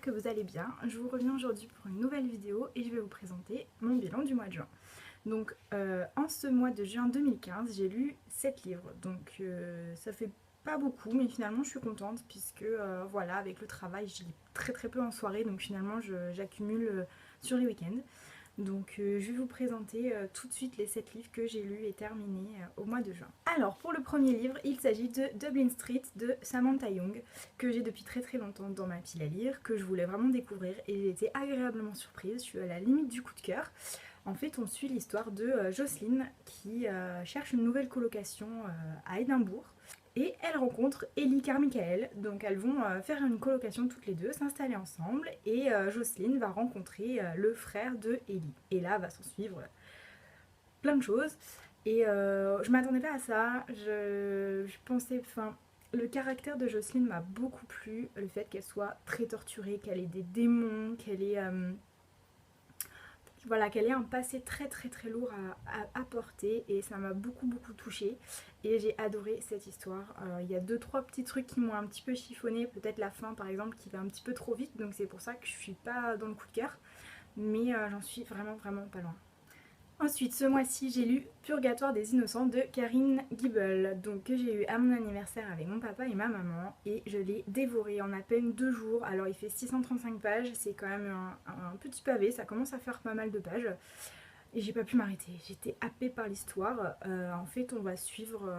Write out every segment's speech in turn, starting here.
que vous allez bien. Je vous reviens aujourd'hui pour une nouvelle vidéo et je vais vous présenter mon bilan du mois de juin. Donc en ce mois de juin 2015, j'ai lu 7 livres, donc ça fait pas beaucoup, mais finalement je suis contente puisque voilà, avec le travail je lis très peu en soirée, donc finalement j'accumule sur les week-ends. Donc je vais vous présenter tout de suite les 7 livres que j'ai lus et terminés au mois de juin. Alors pour le premier livre, il s'agit de Dublin Street de Samantha Young, que j'ai depuis très longtemps dans ma pile à lire, que je voulais vraiment découvrir et j'ai été agréablement surprise, je suis à la limite du coup de cœur. En fait on suit l'histoire de Jocelyn qui cherche une nouvelle colocation à Édimbourg. Et elle rencontre Ellie Carmichael, donc elles vont faire une colocation toutes les deux, s'installer ensemble, et Jocelyn va rencontrer le frère de Ellie. Et là va s'en suivre plein de choses. Et je m'attendais pas à ça, je pensais, enfin, le caractère de Jocelyn m'a beaucoup plu, le fait qu'elle soit très torturée, qu'elle ait des démons, qu'elle ait... voilà, qu'elle ait un passé très lourd à porter et ça m'a beaucoup touchée et j'ai adoré cette histoire. Il y a 2-3 petits trucs qui m'ont un petit peu chiffonné, peut-être la fin par exemple qui va un petit peu trop vite, donc c'est pour ça que je suis pas dans le coup de cœur, mais j'en suis vraiment pas loin. Ensuite, ce mois-ci, j'ai lu Purgatoire des Innocents de Karine Gibel, donc que j'ai eu à mon anniversaire avec mon papa et ma maman, et je l'ai dévoré en à peine 2 jours. Alors il fait 635 pages, c'est quand même un petit pavé, ça commence à faire pas mal de pages, et j'ai pas pu m'arrêter, j'étais happée par l'histoire. En fait, on va suivre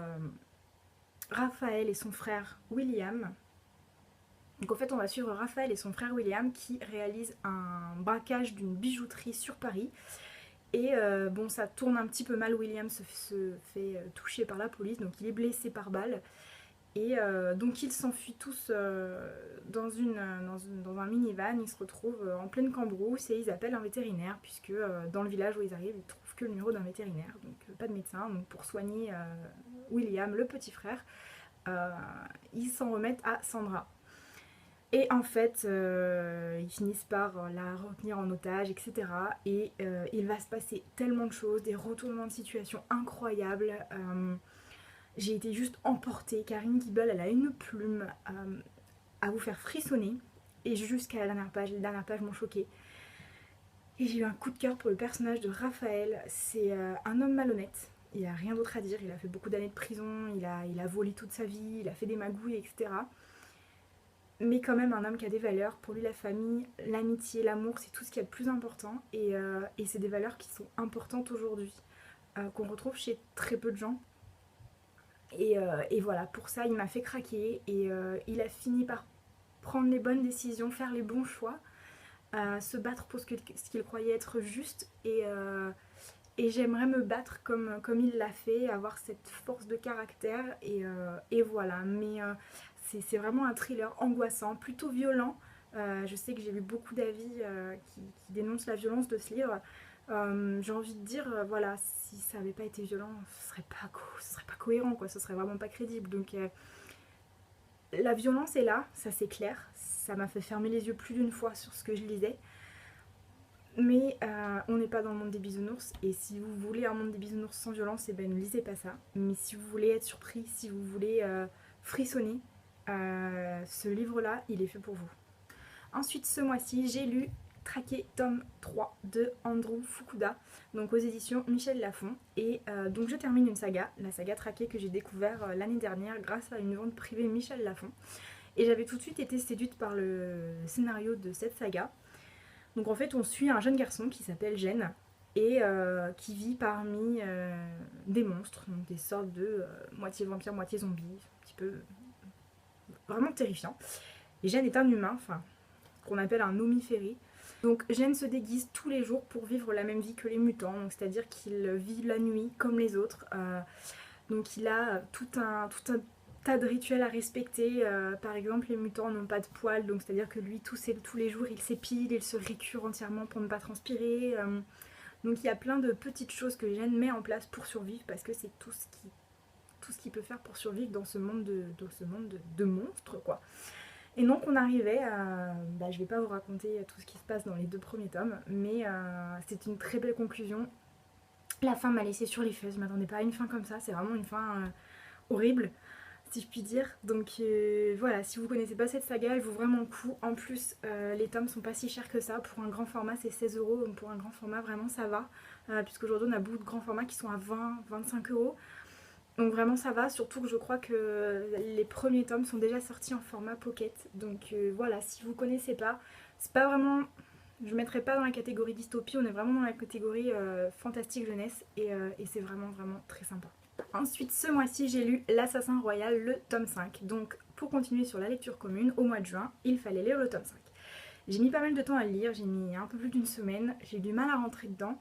Raphaël et son frère William. Donc en fait, on va suivre Raphaël et son frère William qui réalisent un braquage d'une bijouterie sur Paris. Et bon, ça tourne un petit peu mal, William se fait toucher par la police, donc il est blessé par balle. Et donc ils s'enfuient tous dans un minivan, ils se retrouvent en pleine cambrousse et ils appellent un vétérinaire, puisque dans le village où ils arrivent, ils trouvent que le numéro d'un vétérinaire, donc pas de médecin. Donc pour soigner William, le petit frère, ils s'en remettent à Sandra. Et en fait, ils finissent par la retenir en otage, etc. Et il va se passer tellement de choses, des retournements de situation incroyables. J'ai été juste emportée. Karine Gibel, elle a une plume à vous faire frissonner. Et jusqu'à la dernière page, les dernières pages m'ont choquée. Et j'ai eu un coup de cœur pour le personnage de Raphaël. C'est un homme malhonnête. Il n'a rien d'autre à dire. Il a fait beaucoup d'années de prison, il a volé toute sa vie, il a fait des magouilles, etc. Mais quand même un homme qui a des valeurs. Pour lui, la famille, l'amitié, l'amour, c'est tout ce qui est le plus important. Et c'est des valeurs qui sont importantes aujourd'hui, qu'on retrouve chez très peu de gens. Et voilà, pour ça, il m'a fait craquer. Et il a fini par prendre les bonnes décisions, faire les bons choix, se battre pour ce qu'il croyait être juste. Et j'aimerais me battre comme il l'a fait, avoir cette force de caractère. Et voilà, mais... c'est vraiment un thriller angoissant, plutôt violent. Je sais que j'ai lu beaucoup d'avis qui dénoncent la violence de ce livre. J'ai envie de dire, voilà, si ça n'avait pas été violent, ce serait pas cohérent, quoi, ce serait vraiment pas crédible. Donc la violence est là, ça c'est clair. Ça m'a fait fermer les yeux plus d'une fois sur ce que je lisais. Mais on n'est pas dans le monde des bisounours, et si vous voulez un monde des bisounours sans violence, eh ben ne lisez pas ça. Mais si vous voulez être surpris, si vous voulez frissonner, ce livre-là, il est fait pour vous. Ensuite, ce mois-ci, j'ai lu Traqué tome 3 de Andrew Fukuda, donc aux éditions Michel Lafon. Et donc je termine une saga, la saga Traqué que j'ai découvert l'année dernière grâce à une vente privée Michel Lafon. Et j'avais tout de suite été séduite par le scénario de cette saga. Donc en fait, on suit un jeune garçon qui s'appelle Gene et qui vit parmi des monstres, donc des sortes de moitié vampire, moitié zombie, un petit peu vraiment terrifiant. Et Gene est un humain, enfin, qu'on appelle un omiféri. Donc Gene se déguise tous les jours pour vivre la même vie que les mutants, c'est-à-dire qu'il vit la nuit comme les autres. Donc il a tout un tas de rituels à respecter. Par exemple, les mutants n'ont pas de poils, donc c'est-à-dire que lui, tous les jours, il s'épile, il se récure entièrement pour ne pas transpirer. Donc il y a plein de petites choses que Gene met en place pour survivre, parce que c'est tout ce qu'il peut faire pour survivre dans ce monde de monstres, quoi. Et donc on arrivait à... je vais pas vous raconter tout ce qui se passe dans les 2 premiers tomes, mais c'est une très belle conclusion. La fin m'a laissé sur les fesses, je m'attendais pas à une fin comme ça, c'est vraiment une fin horrible. si je puis dire. Donc voilà, si vous connaissez pas cette saga, elle vaut vraiment le coup. En plus, les tomes sont pas si chers que ça. Pour un grand format, c'est 16 euros. Donc pour un grand format, vraiment ça va. Puisqu'aujourd'hui, on a beaucoup de grands formats qui sont à 20-25 euros. Donc vraiment ça va, surtout que je crois que les premiers tomes sont déjà sortis en format pocket. Donc voilà, si vous connaissez pas, c'est pas vraiment... Je ne mettrai pas dans la catégorie dystopie, on est vraiment dans la catégorie fantastique jeunesse et c'est vraiment très sympa. Ensuite ce mois-ci j'ai lu L'Assassin Royal, le tome 5. Donc pour continuer sur la lecture commune, au mois de juin, il fallait lire le tome 5. J'ai mis pas mal de temps à le lire, j'ai mis un peu plus d'une semaine, j'ai eu du mal à rentrer dedans.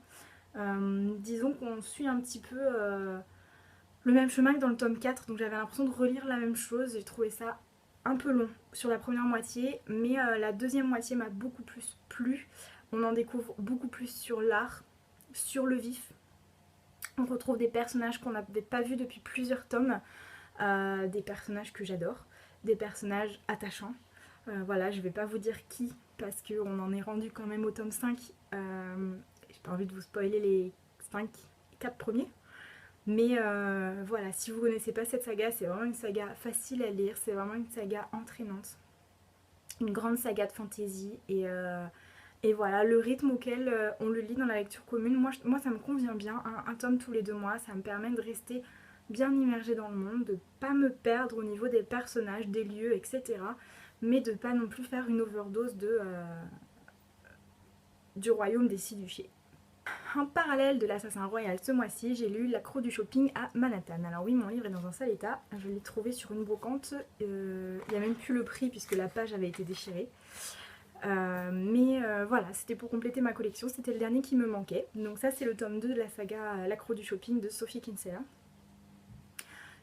Disons qu'on suit un petit peu... le même chemin que dans le tome 4, donc j'avais l'impression de relire la même chose. J'ai trouvé ça un peu long sur la première moitié, mais la deuxième moitié m'a beaucoup plus plu. On en découvre beaucoup plus sur l'art, sur le vif. On retrouve des personnages qu'on n'avait pas vus depuis plusieurs tomes, des personnages que j'adore, des personnages attachants. Voilà, je vais pas vous dire qui, parce qu'on en est rendu quand même au tome 5. J'ai pas envie de vous spoiler les 4 premiers. Mais voilà, si vous connaissez pas cette saga, c'est vraiment une saga facile à lire, c'est vraiment une saga entraînante. Une grande saga de fantasy et voilà, le rythme auquel on le lit dans la lecture commune, moi ça me convient bien, un tome tous les 2 mois, ça me permet de rester bien immergée dans le monde, de pas me perdre au niveau des personnages, des lieux, etc. Mais de pas non plus faire une overdose du royaume des six duchés. En parallèle de l'Assassin Royal ce mois-ci, j'ai lu L'accro du shopping à Manhattan. Alors oui, mon livre est dans un sale état, je l'ai trouvé sur une brocante, il n'y a même plus le prix puisque la page avait été déchirée. Mais voilà, c'était pour compléter ma collection, c'était le dernier qui me manquait. Donc ça c'est le tome 2 de la saga L'accro du shopping de Sophie Kinsella.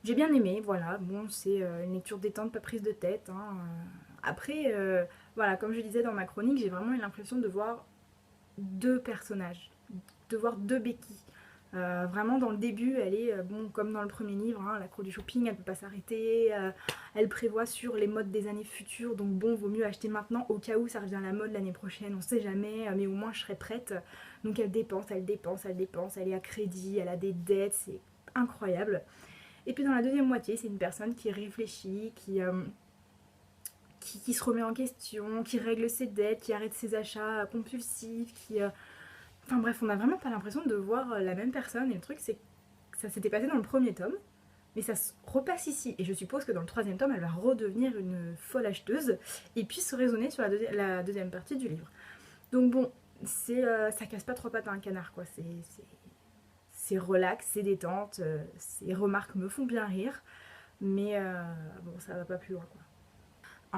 J'ai bien aimé, voilà, bon c'est une lecture détente, pas prise de tête. Hein. Après, voilà, comme je disais dans ma chronique, j'ai vraiment eu l'impression de voir 2 personnages, de voir 2 Becky. Vraiment dans le début elle est bon comme dans le premier livre, hein, l'accro du shopping, elle peut pas s'arrêter, elle prévoit sur les modes des années futures, donc bon vaut mieux acheter maintenant au cas où ça revient à la mode l'année prochaine, on sait jamais, mais au moins je serai prête. Donc elle dépense, elle est à crédit, elle a des dettes, c'est incroyable. Et puis dans la deuxième moitié c'est une personne qui réfléchit, qui se remet en question, qui règle ses dettes, qui arrête ses achats compulsifs, Enfin bref, on n'a vraiment pas l'impression de voir la même personne. Et le truc, c'est que ça s'était passé dans le premier tome, mais ça se repasse ici. Et je suppose que dans le troisième tome, elle va redevenir une folle acheteuse et puis se raisonner sur la deuxième partie du livre. Donc bon, ça casse pas 3 pattes à un canard, quoi. C'est relax, c'est détente, ces remarques me font bien rire, mais bon, ça va pas plus loin, quoi.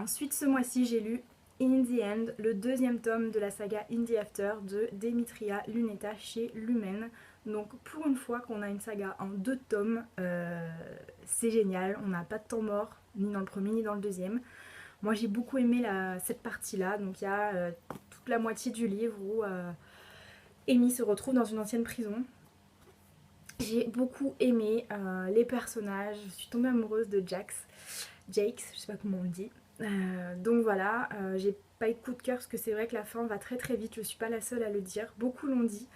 Ensuite, ce mois-ci, j'ai lu In the End, le deuxième tome de la saga In the After de Demetria Luneta chez Lumen. Donc pour une fois qu'on a une saga en 2 tomes, c'est génial, on n'a pas de temps mort, ni dans le premier ni dans le deuxième. Moi j'ai beaucoup aimé cette partie-là, donc il y a toute la moitié du livre où Amy se retrouve dans une ancienne prison. J'ai beaucoup aimé les personnages, je suis tombée amoureuse de Jakes, je sais pas comment on le dit. Donc voilà, j'ai pas eu de coup de cœur parce que c'est vrai que la fin va très très vite, je suis pas la seule à le dire, beaucoup l'ont dit.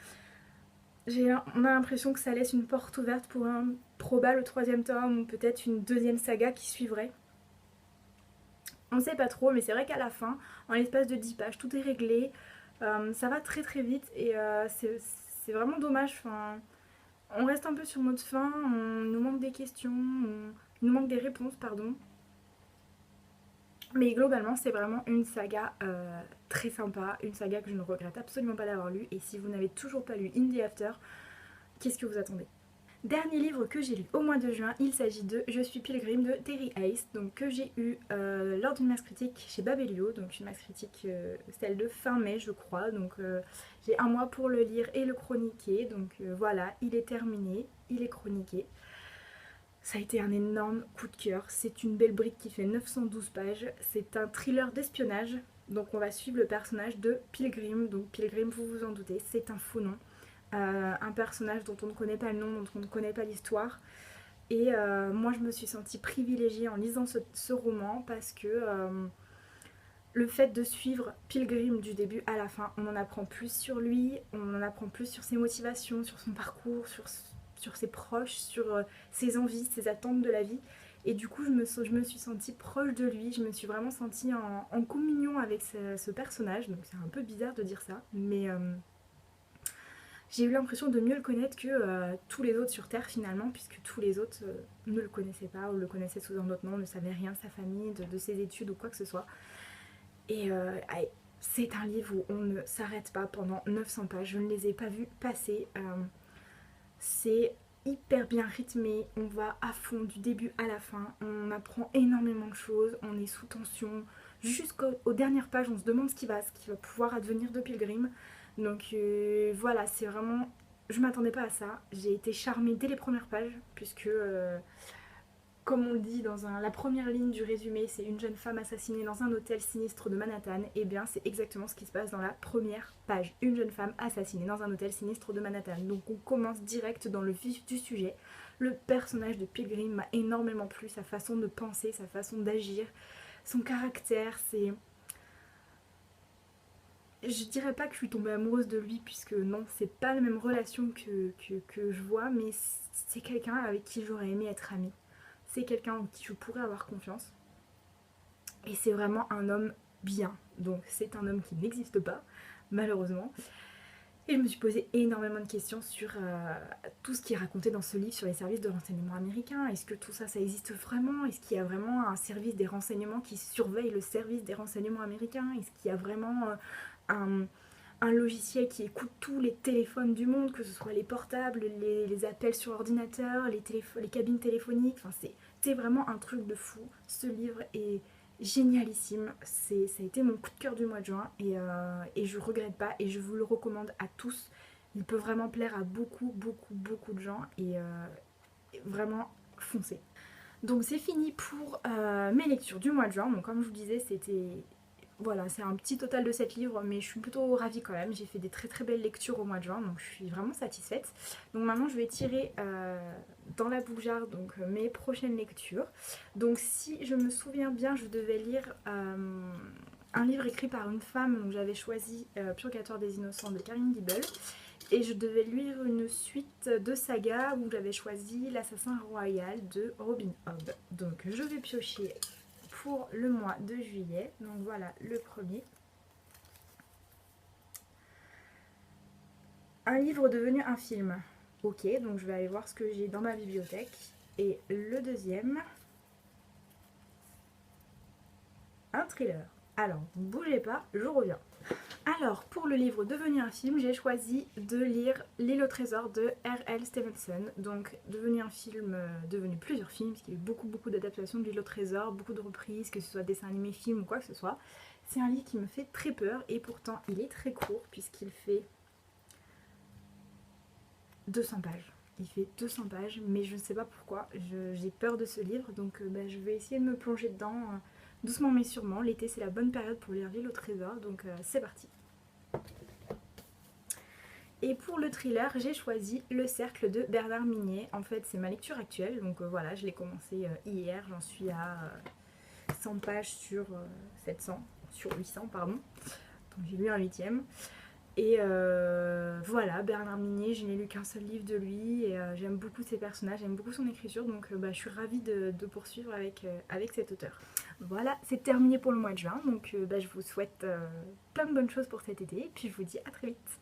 On a l'impression que ça laisse une porte ouverte pour un probable 3e tome ou peut-être une 2e saga qui suivrait. On sait pas trop, mais c'est vrai qu'à la fin, en l'espace de 10 pages, tout est réglé, ça va très très vite et c'est vraiment dommage. Enfin, on reste un peu sur notre faim, on nous manque des questions, il nous manque des réponses, pardon. Mais globalement c'est vraiment une saga très sympa, une saga que je ne regrette absolument pas d'avoir lu. Et si vous n'avez toujours pas lu In the After, qu'est-ce que vous attendez? Dernier livre que j'ai lu au mois de juin, il s'agit de Je suis Pilgrim de Terry Hayes, donc que j'ai eu lors d'une masse critique chez Babelio, donc une masse critique celle de fin mai je crois, donc j'ai un mois pour le lire et le chroniquer, donc voilà, il est terminé, il est chroniqué. Ça a été un énorme coup de cœur, c'est une belle brique qui fait 912 pages, c'est un thriller d'espionnage, donc on va suivre le personnage de Pilgrim, donc Pilgrim vous vous en doutez, c'est un faux nom, un personnage dont on ne connaît pas le nom, dont on ne connaît pas l'histoire, et moi je me suis sentie privilégiée en lisant ce roman parce que le fait de suivre Pilgrim du début à la fin, on en apprend plus sur lui, on en apprend plus sur ses motivations, sur son parcours, sur ses proches, sur ses envies, ses attentes de la vie. Et du coup, je me suis sentie proche de lui, je me suis vraiment sentie en communion avec ce personnage. Donc c'est un peu bizarre de dire ça, mais j'ai eu l'impression de mieux le connaître que tous les autres sur Terre finalement, puisque tous les autres ne le connaissaient pas ou le connaissaient sous un autre nom, ne savaient rien de sa famille, de ses études ou quoi que ce soit. Et c'est un livre où on ne s'arrête pas pendant 900 pages, je ne les ai pas vus passer. C'est hyper bien rythmé, on va à fond du début à la fin, on apprend énormément de choses, on est sous tension. Jusqu'aux dernières pages, on se demande ce qui va pouvoir advenir de Pilgrim. Donc voilà, c'est vraiment... Je m'attendais pas à ça, j'ai été charmée dès les premières pages, puisque comme on le dit dans la première ligne du résumé, c'est une jeune femme assassinée dans un hôtel sinistre de Manhattan. Et bien c'est exactement ce qui se passe dans la première page. Une jeune femme assassinée dans un hôtel sinistre de Manhattan. Donc on commence direct dans le vif du sujet. Le personnage de Pilgrim m'a énormément plu, sa façon de penser, sa façon d'agir, son caractère, c'est... Je dirais pas que je suis tombée amoureuse de lui, puisque non, c'est pas la même relation que je vois, mais c'est quelqu'un avec qui j'aurais aimé être amie. C'est quelqu'un en qui je pourrais avoir confiance. Et c'est vraiment un homme bien. Donc c'est un homme qui n'existe pas, malheureusement. Et je me suis posé énormément de questions sur tout ce qui est raconté dans ce livre sur les services de renseignement américains. Est-ce que tout ça, ça existe vraiment? Est-ce qu'il y a vraiment un service des renseignements qui surveille le service des renseignements américains? Est-ce qu'il y a vraiment un logiciel qui écoute tous les téléphones du monde, que ce soit les portables, les appels sur ordinateur, les cabines téléphoniques? Enfin, c'est vraiment un truc de fou. Ce livre est génialissime, ça a été mon coup de cœur du mois de juin et je regrette pas et je vous le recommande à tous. Il peut vraiment plaire à beaucoup de gens et vraiment foncez. Donc c'est fini pour mes lectures du mois de juin. Donc comme je vous disais, c'était... Voilà, c'est un petit total de 7 livres, mais je suis plutôt ravie quand même. J'ai fait des très belles lectures au mois de juin, donc je suis vraiment satisfaite. Donc maintenant, je vais tirer dans la bougearde donc, mes prochaines lectures. Donc si je me souviens bien, je devais lire un livre écrit par une femme. Donc j'avais choisi Purgatoire des Innocents de Karine Dibble. Et je devais lire une suite de saga où j'avais choisi L'Assassin Royal de Robin Hood. Donc je vais piocher pour le mois de juillet. Donc voilà le premier. Un livre devenu un film. Ok, donc je vais aller voir ce que j'ai dans ma bibliothèque. Et le deuxième, un thriller. Alors, bougez pas, je reviens. Alors, pour le livre devenu un film, j'ai choisi de lire L'île au trésor de R.L. Stevenson. Donc, devenu un film, devenu plusieurs films, parce qu'il y a eu beaucoup d'adaptations de L'île au trésor, beaucoup de reprises, que ce soit dessin animé, film ou quoi que ce soit. C'est un livre qui me fait très peur et pourtant il est très court puisqu'il fait 200 pages. Il fait 200 pages, mais je ne sais pas pourquoi, j'ai peur de ce livre, donc je vais essayer de me plonger dedans doucement mais sûrement. L'été c'est la bonne période pour lire L'île au trésor, donc c'est parti. Et pour le thriller, j'ai choisi Le Cercle de Bernard Minet. En fait, c'est ma lecture actuelle, donc voilà, je l'ai commencé hier, j'en suis à 100 pages sur 700, sur 800, pardon. Donc j'ai lu un huitième. Et voilà, Bernard Minet, je n'ai lu qu'un seul livre de lui et j'aime beaucoup ses personnages, j'aime beaucoup son écriture, donc je suis ravie de poursuivre avec cet auteur. Voilà, c'est terminé pour le mois de juin, donc je vous souhaite plein de bonnes choses pour cet été et puis je vous dis à très vite.